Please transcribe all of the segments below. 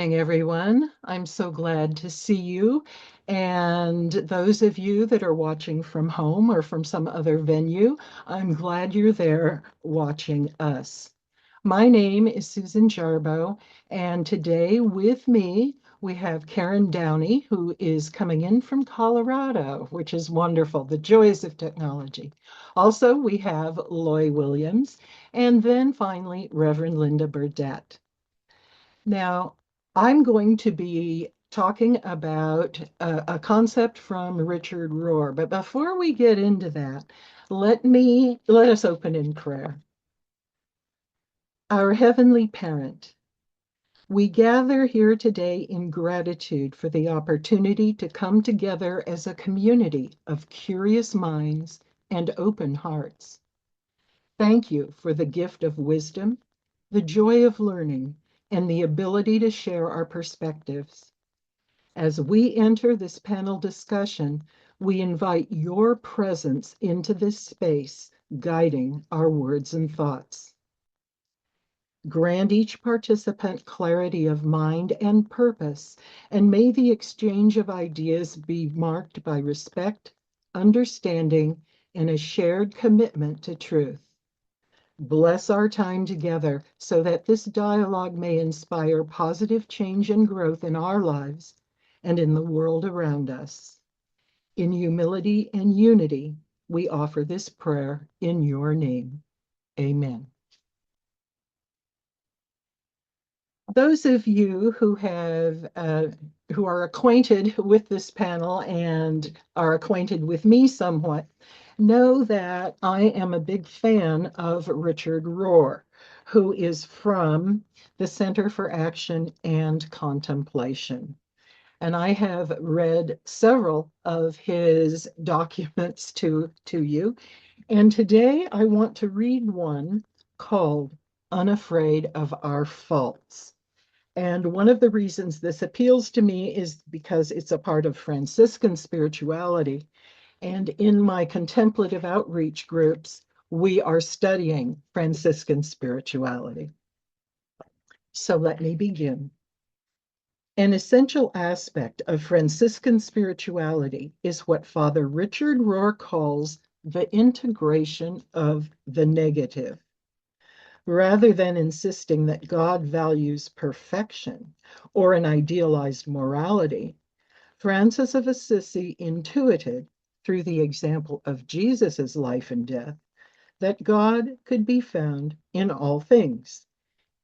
morning, everyone. I'm so glad to see you. And those of you that are watching from home or from some other venue, I'm glad you're there watching us. My name is Susan Jarboe, and today with me we have Karen Downy, who is coming in from Colorado, which is wonderful, the joys of technology. Also, we have Loy Williams, and then finally, Reverend Linda Burdett. Now, I'm going to be talking about a concept from Richard Rohr, but before we get into that, let us open in prayer. Our Heavenly Parent, we gather here today in gratitude for the opportunity to come together as a community of curious minds and open hearts. Thank you for the gift of wisdom, the joy of learning, and the ability to share our perspectives. As we enter this panel discussion, we invite your presence into this space, guiding our words and thoughts. Grant each participant clarity of mind and purpose, and may the exchange of ideas be marked by respect, understanding, and a shared commitment to truth. Bless our time together so that this dialogue may inspire positive change and growth in our lives and in the world around us. In humility and unity, we offer this prayer in your name. Amen. Those of you who are acquainted with this panel and are acquainted with me somewhat know that I am a big fan of Richard Rohr, who is from the Center for Action and Contemplation. And I have read several of his documents to you. And today I want to read one called Unafraid of Our Faults. And one of the reasons this appeals to me is because it's a part of Franciscan spirituality. And in my contemplative outreach groups, we are studying Franciscan spirituality. So let me begin. An essential aspect of Franciscan spirituality is what Father Richard Rohr calls the integration of the negative. Rather than insisting that God values perfection or an idealized morality, Francis of Assisi intuited, through the example of Jesus's life and death, that God could be found in all things,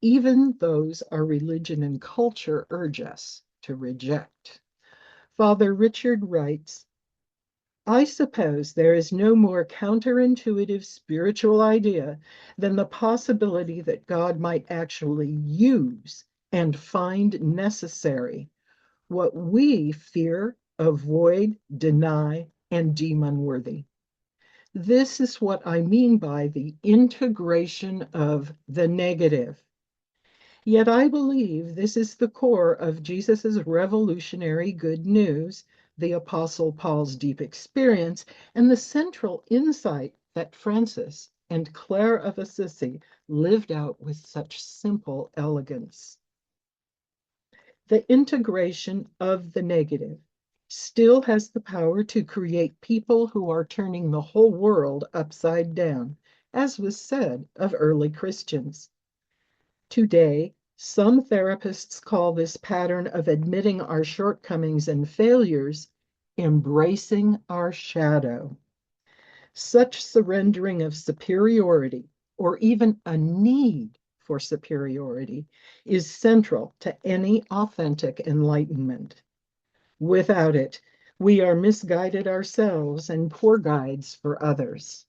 even those our religion and culture urge us to reject. Father Richard writes, I suppose there is no more counterintuitive spiritual idea than the possibility that God might actually use and find necessary what we fear, avoid, deny, and deem unworthy. This is what I mean by the integration of the negative. Yet I believe this is the core of Jesus's revolutionary good news, the Apostle Paul's deep experience, and the central insight that Francis and Clare of Assisi lived out with such simple elegance. The integration of the negative still has the power to create people who are turning the whole world upside down, as was said of early Christians. Today, some therapists call this pattern of admitting our shortcomings and failures embracing our shadow. Such surrendering of superiority, or even a need for superiority, is central to any authentic enlightenment. Without it, we are misguided ourselves and poor guides for others.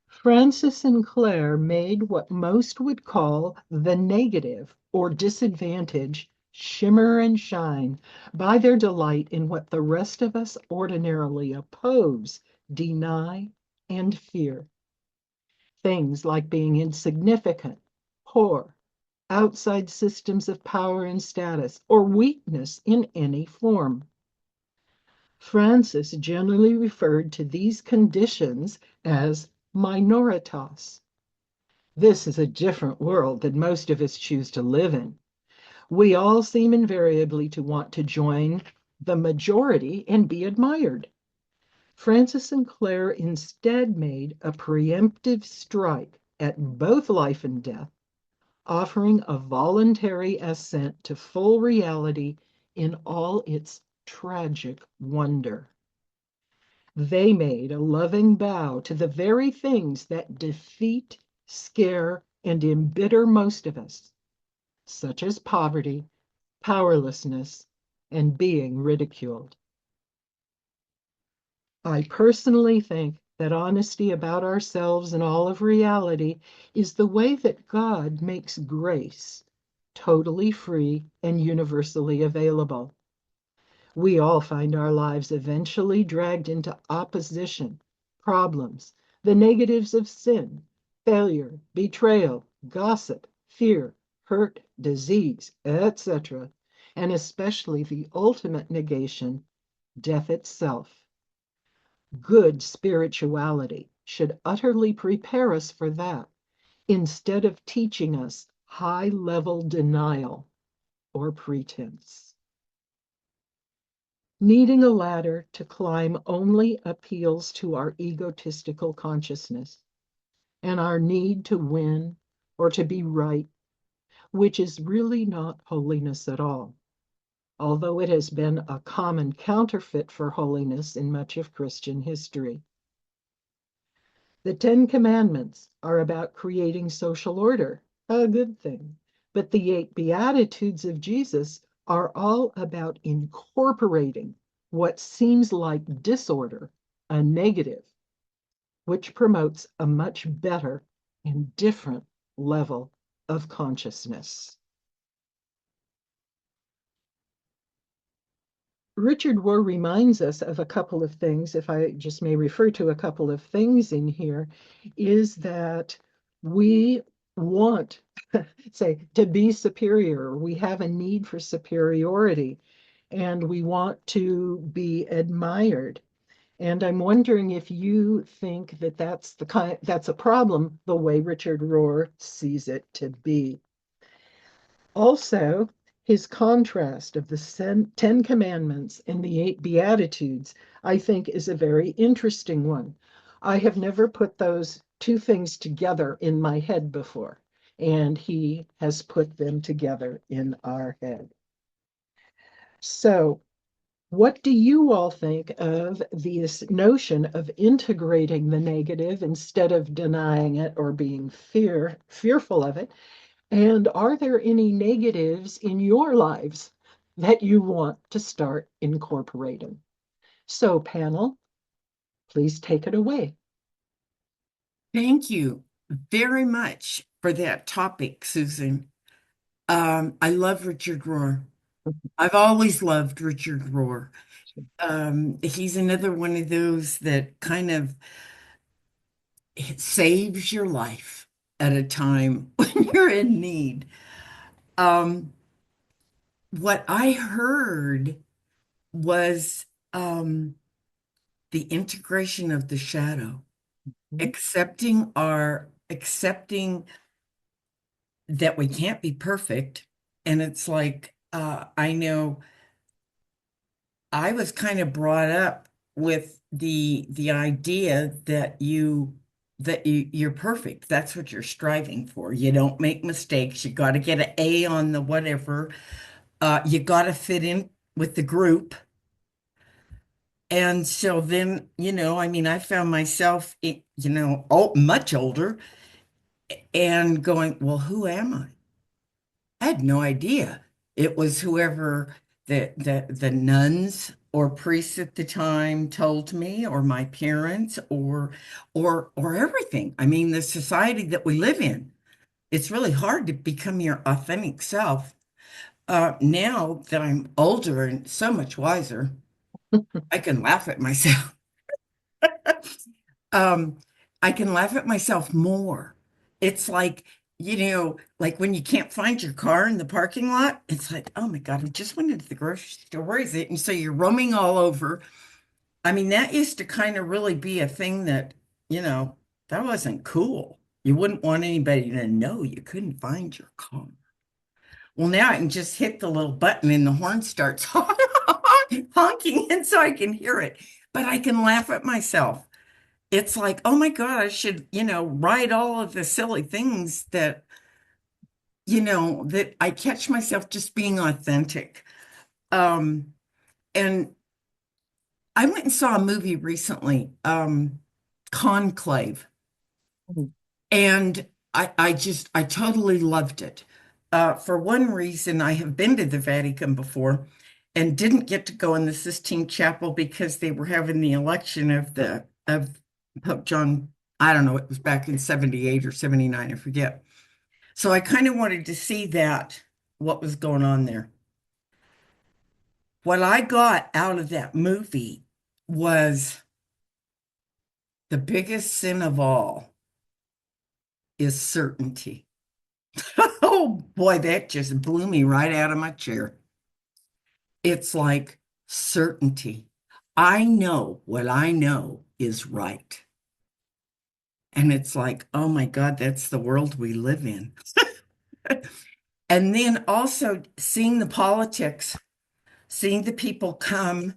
Francis and Clare made what most would call the negative or disadvantage shimmer and shine by their delight in what the rest of us ordinarily oppose, deny, and fear. Things like being insignificant, poor, outside systems of power and status, or weakness in any form. Francis generally referred to these conditions as minoritas. This is a different world than most of us choose to live in. We all seem invariably to want to join the majority and be admired. Francis and Clare instead made a preemptive strike at both life and death, offering a voluntary assent to full reality in all its tragic wonder. They made a loving bow to the very things that defeat, scare, and embitter most of us, such as poverty, powerlessness, and being ridiculed. I personally think that honesty about ourselves and all of reality is the way that God makes grace totally free and universally available. We all find our lives eventually dragged into opposition, problems, the negatives of sin, failure, betrayal, gossip, fear, hurt, disease, etc., and especially the ultimate negation, death itself. Good spirituality should utterly prepare us for that instead of teaching us high level denial or pretense. Needing a ladder to climb only appeals to our egotistical consciousness and our need to win or to be right, which is really not holiness at all, although it has been a common counterfeit for holiness in much of Christian history. The Ten Commandments are about creating social order, a good thing, but the eight Beatitudes of Jesus are all about incorporating what seems like disorder, a negative, which promotes a much better and different level of consciousness. Richard Rohr reminds us of a couple of things, if I just may refer to a couple of things in here, is that we want, say, to be superior. We have a need for superiority, and we want to be admired. And I'm wondering if you think that that's a problem the way Richard Rohr sees it to be. Also, his contrast of the Ten Commandments and the eight Beatitudes, I think, is a very interesting one. I have never put those two things together in my head before, and he has put them together in our head. So, what do you all think of this notion of integrating the negative instead of denying it or being fearful of it? And are there any negatives in your lives that you want to start incorporating? So, panel, please take it away. Thank you very much for that topic, Susan. I love Richard Rohr. I've always loved Richard Rohr. He's another one of those that kind of saves your life at a time when you're in need. Um, what I heard was the integration of the shadow, accepting that we can't be perfect. And it's like, I know I was kind of brought up with the idea that you're perfect. That's what you're striving for. You don't make mistakes. You got to get an A on the whatever. You got to fit in with the group. And so then, I mean, I found myself, much older and going, well, who am I? I had no idea. It was whoever the nuns or priests at the time told me, or my parents, or everything. I mean, the society that we live in, it's really hard to become your authentic self. Now that I'm older and so much wiser, I can laugh at myself. um, I can laugh at myself more. It's like, like when you can't find your car in the parking lot, it's like, oh my God, I just went into the grocery store. Where is it? And so you're roaming all over. I mean, that used to kind of really be a thing that, that wasn't cool. You wouldn't want anybody to know you couldn't find your car. Well, now I can just hit the little button and the horn starts honking, and so I can hear it. But I can laugh at myself. It's like, oh my God, I should, write all of the silly things that, that I catch myself just being authentic. Um, and I went and saw a movie recently, Conclave. And I totally loved it. For one reason, I have been to the Vatican before and didn't get to go in the Sistine Chapel because they were having the election of Pope John. I don't know, it was back in 78 or 79, I forget. So I kind of wanted to see what was going on there. What I got out of that movie was the biggest sin of all is certainty. Oh boy, that just blew me right out of my chair. It's like certainty. I know what I know is right. And it's like, oh my God, that's the world we live in. And then also seeing the politics, seeing the people come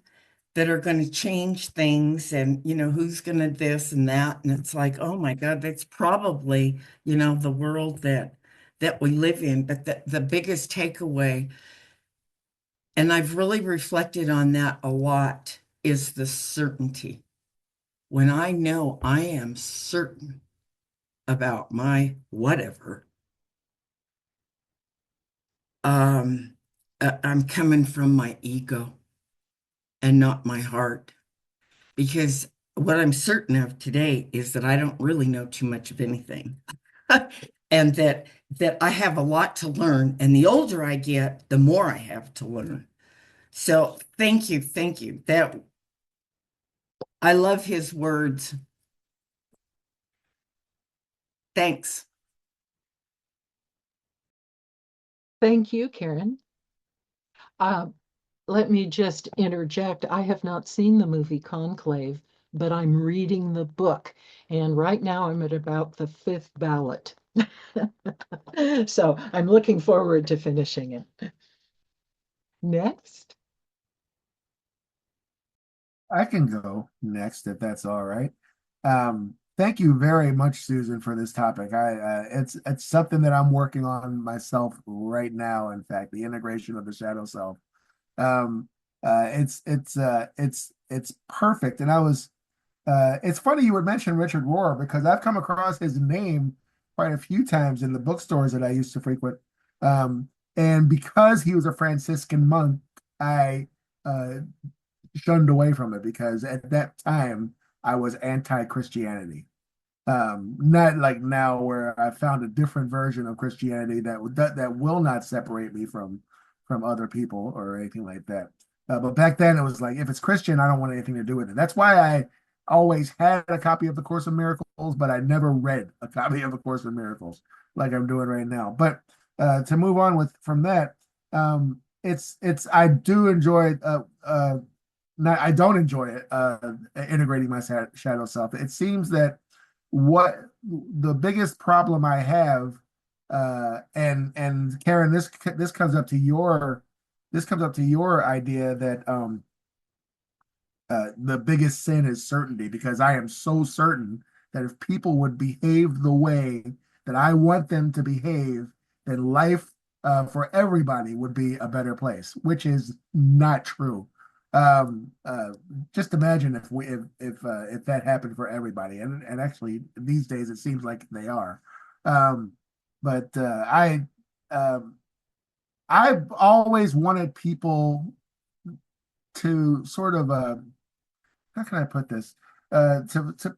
that are going to change things and, who's going to this and that. And it's like, oh my God, that's probably, the world that we live in. But the biggest takeaway, and I've really reflected on that a lot, is the certainty. When I know I am certain about my whatever, um, I'm coming from my ego and not my heart. Because what I'm certain of today is that I don't really know too much of anything. And that I have a lot to learn. And the older I get, the more I have to learn. So thank you, thank you. That I love his words. Thanks. Thank you, Karen. Uh, Let me just interject. I have not seen the movie Conclave, but I'm reading the book. And right now I'm at about the fifth ballot. So I'm looking forward to finishing it. Next. I can go next if that's all right. Thank you very much, Susan, for this topic. It's something that I'm working on myself right now. In fact, the integration of the shadow self. Um, it's perfect. And it's funny you would mention Richard Rohr because I've come across his name quite a few times in the bookstores that I used to frequent. Um, and because he was a Franciscan monk, I shunned away from it because at that time I was anti-Christianity. Not like now where I found a different version of Christianity that will not separate me from other people or anything like that. But back then it was like if it's Christian, I don't want anything to do with it. That's why I always had a copy of the Course in Miracles, but I never read a copy of the Course in Miracles like I'm doing right now. But to move on with from that, it's I do enjoy not I don't enjoy it integrating my shadow self. It seems that what the biggest problem I have and Karen, this comes up to your idea that the biggest sin is certainty because I am so certain that if people would behave the way that I want them to behave, then life for everybody would be a better place, which is not true. Um, uh, just imagine if that happened for everybody, and actually these days it seems like they are. Um, but um, I've always wanted people to sort of how can I put this? To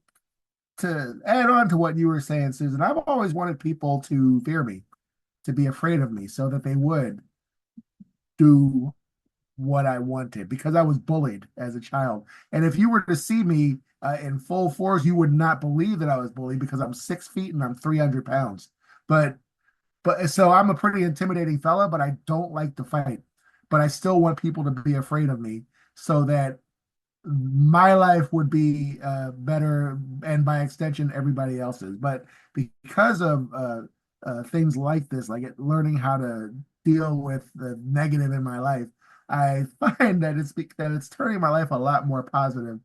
add on to what you were saying, Susan, I've always wanted people to fear me, to be afraid of me, so that they would do what I wanted because I was bullied as a child. And if you were to see me in full force, you would not believe that I was bullied because I'm 6 feet and I'm 300 pounds. But but so I'm a pretty intimidating fella, but I don't like to fight. But I still want people to be afraid of me so that my life would be better, and by extension, everybody else's. But because of things like this, like learning how to deal with the negative in my life, I find that it's turning my life a lot more positive,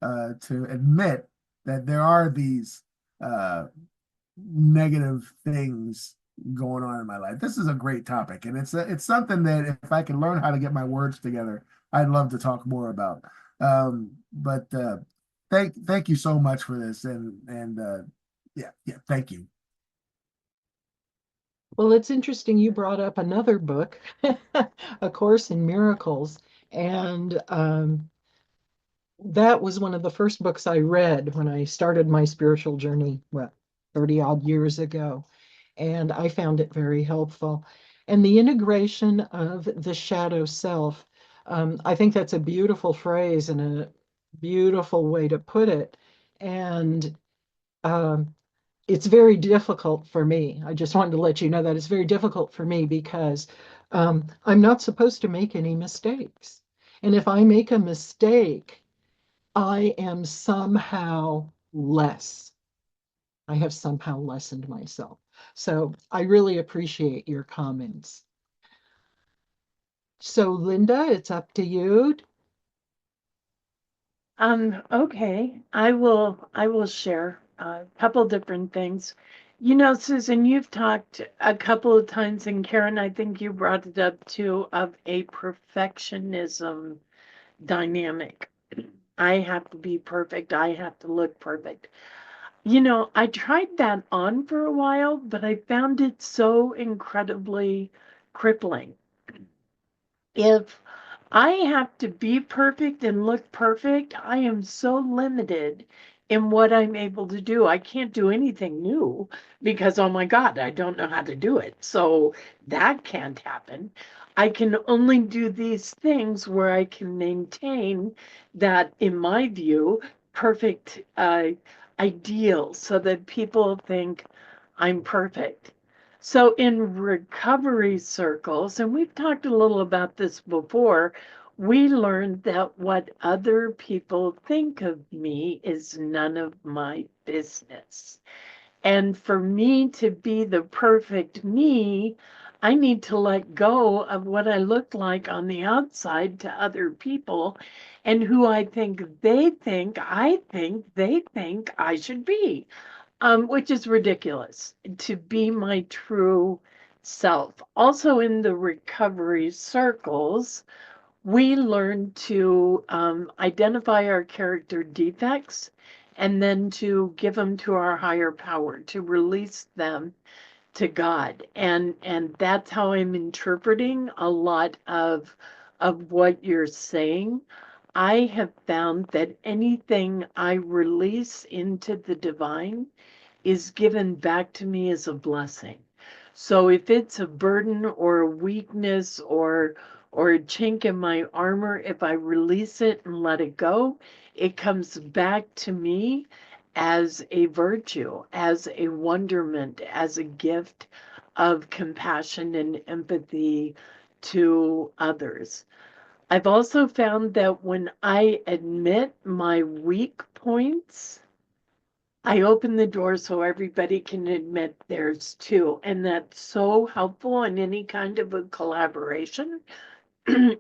to admit that there are these uh, negative things going on in my life. This is a great topic, and it's something that if I can learn how to get my words together, I'd love to talk more about. But thank you so much for this, and yeah, thank you. Well, it's interesting you brought up another book, A Course in Miracles, and that was one of the first books I read when I started my spiritual journey, what, 30 odd years ago. And I found it very helpful. And the integration of the shadow self, I think that's a beautiful phrase and a beautiful way to put it. And it's very difficult for me. I just wanted to let you know that it's very difficult for me because I'm not supposed to make any mistakes. And if I make a mistake, I am somehow less. I have somehow lessened myself. So I really appreciate your comments. So Linda, it's up to you. Okay. I will share a couple different things. Susan, you've talked a couple of times, and Karen, I think you brought it up too, of a perfectionism dynamic. I have to be perfect. I have to look perfect. I tried that on for a while, but I found it so incredibly crippling. If I have to be perfect and look perfect, I am so limited in what I'm able to do. I can't do anything new because, oh my God, I don't know how to do it. So that can't happen. I can only do these things where I can maintain that, in my view, perfect ideal so that people think I'm perfect. So, in recovery circles, and we've talked a little about this before, we learned that what other people think of me is none of my business. And for me to be the perfect me, I need to let go of what I look like on the outside to other people and who they think I should be, which is ridiculous, to be my true self. Also, in the recovery circles, we learn to identify our character defects and then to give them to our higher power, to release them to God. And that's how I'm interpreting a lot of what you're saying. I have found that anything I release into the divine is given back to me as a blessing. So if it's a burden or a weakness or a chink in my armor, if I release it and let it go, it comes back to me as a virtue, as a wonderment, as a gift of compassion and empathy to others. I've also found that when I admit my weak points, I open the door so everybody can admit theirs too. And that's so helpful in any kind of a collaboration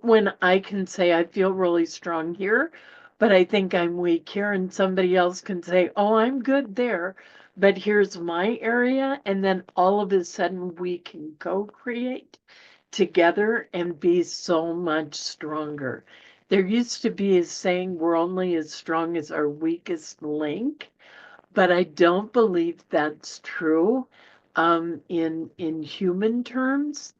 when I can say, I feel really strong here, but I think I'm weak here. And somebody else can say, oh, I'm good there, but here's my area. And then all of a sudden we can co-create together and be so much stronger. There used to be a saying, we're only as strong as our weakest link, but I don't believe that's true in human terms.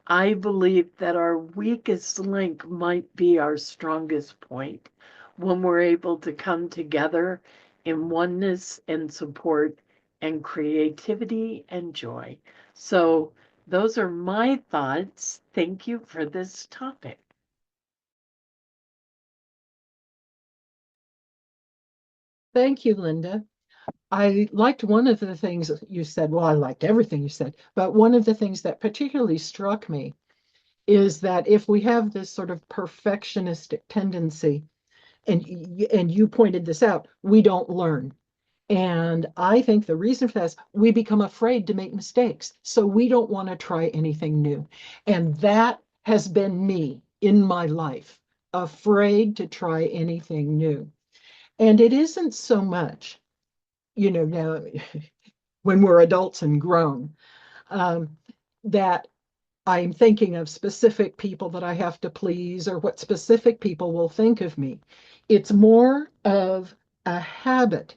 I believe that our weakest link might be our strongest point when we're able to come together in oneness and support and creativity and joy. So those are my thoughts. Thank you for this topic. Thank you, Linda. I liked one of the things you said. Well, I liked everything you said, but one of the things that particularly struck me is that if we have this sort of perfectionistic tendency, and you pointed this out, we don't learn. And I think the reason for that is we become afraid to make mistakes. So we don't want to try anything new. And that has been me in my life, afraid to try anything new. And it isn't so much, now when we're adults and grown, um, that I'm thinking of specific people that I have to please or what specific people will think of me. It's more of a habit.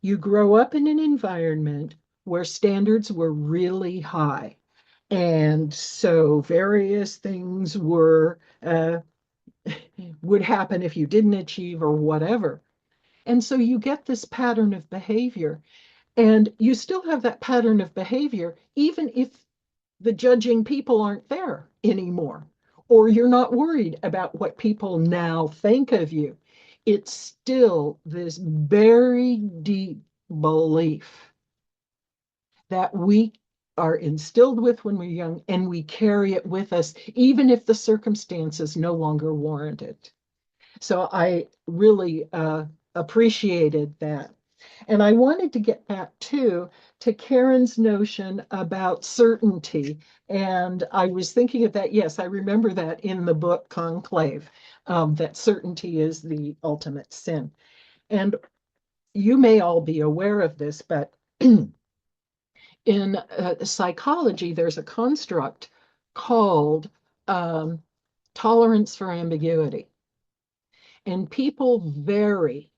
You grow up in an environment where standards were really high. And so various things would happen if you didn't achieve or whatever. And so you get this pattern of behavior. And you still have that pattern of behavior, even if the judging people aren't there anymore, or you're not worried about what people now think of you. It's still this very deep belief that we are instilled with when we're young, and we carry it with us, even if the circumstances no longer warrant it. So I really appreciated that. And I wanted to get back to Karen's notion about certainty. And I was thinking of that. Yes, I remember that in the book Conclave, that certainty is the ultimate sin. And you may all be aware of this, but in psychology, there's a construct called um, tolerance for ambiguity. And people vary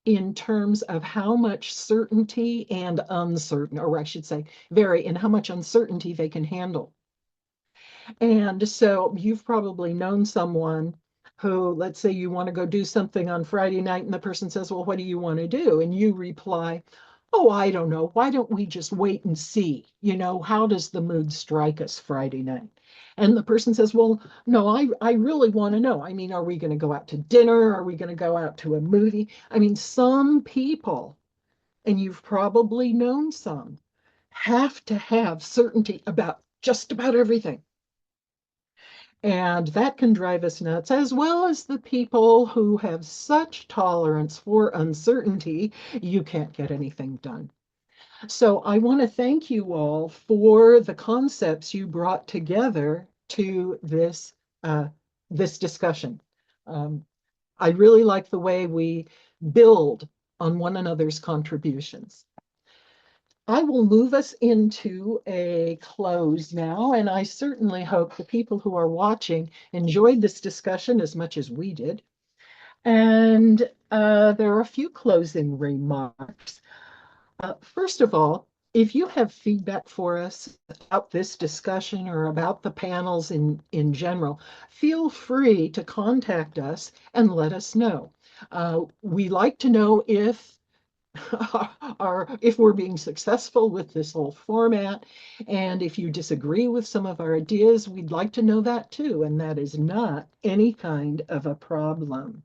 in terms of how much certainty and uncertain, or I should say, vary in how much uncertainty they can handle. And so you've probably known someone who, let's say you want to go do something on Friday night, and the person says, well, what do you want to do? And you reply, oh, I don't know. Why don't we just wait and see? How does the mood strike us Friday night? And the person says, well, no, I really want to know. I mean, are we going to go out to dinner? Are we going to go out to a movie? I mean, some people, and you've probably known some, have to have certainty about just about everything. And that can drive us nuts, as well as the people who have such tolerance for uncertainty, you can't get anything done. So I want to thank you all for the concepts you brought together to this discussion. Um, I really like the way we build on one another's contributions. I will move us into a close now, and I certainly hope the people who are watching enjoyed this discussion as much as we did. And there are a few closing remarks. First of all, if you have feedback for us about this discussion or about the panels in general, feel free to contact us and let us know. We like to know if we're being successful with this whole format. And if you disagree with some of our ideas, we'd like to know that too. And that is not any kind of a problem.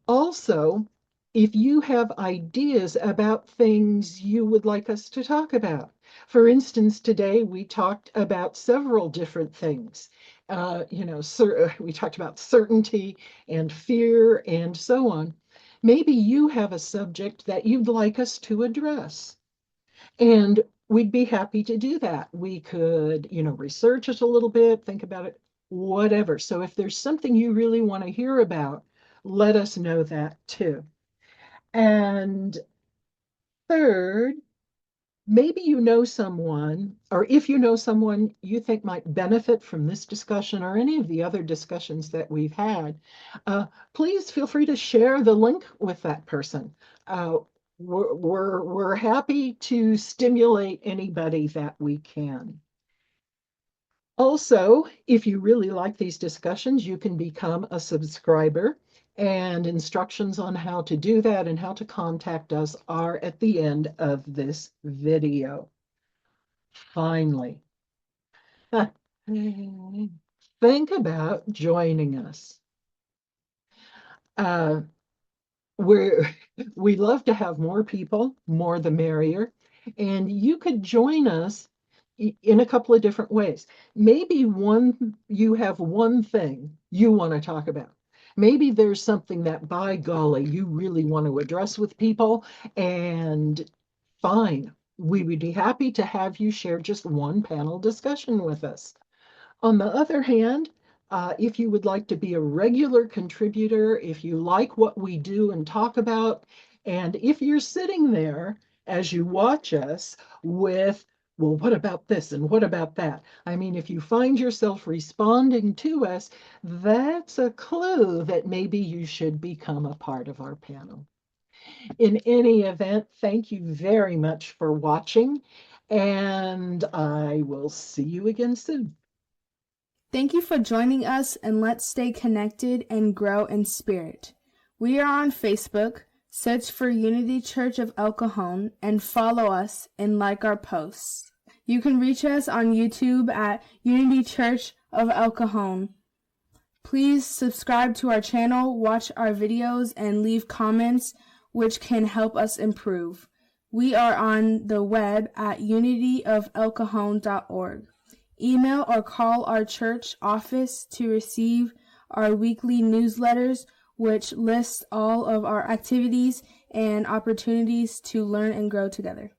Also, if you have ideas about things you would like us to talk about. For instance, today we talked about several different things. We talked about certainty and fear and so on. Maybe you have a subject that you'd like us to address, and we'd be happy to do that. We could, research it a little bit, think about it, whatever. So if there's something you really want to hear about, let us know that too. And third, maybe you know someone, or if you know someone you think might benefit from this discussion or any of the other discussions that we've had, please feel free to share the link with that person. We're happy to stimulate anybody that we can. Also, if you really like these discussions, you can become a subscriber, and instructions on how to do that and how to contact us are at the end of this video. Finally, think about joining us. Uh, we're, we love to have more people, more the merrier, and you could join us in a couple of different ways. Maybe you have one thing you want to talk about. Maybe there's something that, by golly, you really want to address with people, and fine. We would be happy to have you share just one panel discussion with us. On the other hand, if you would like to be a regular contributor, if you like what we do and talk about, and if you're sitting there as you watch us with, well, what about this and what about that? I mean, if you find yourself responding to us, that's a clue that maybe you should become a part of our panel. In any event, thank you very much for watching, and I will see you again soon. Thank you for joining us, and let's stay connected and grow in spirit. We are on Facebook. Search for Unity Church of El Cajon and follow us and like our posts. You can reach us on YouTube at Unity Church of El Cajon. Please subscribe to our channel, watch our videos, and leave comments which can help us improve. We are on the web at unityofelcajon.org. Email or call our church office to receive our weekly newsletters, which lists all of our activities and opportunities to learn and grow together.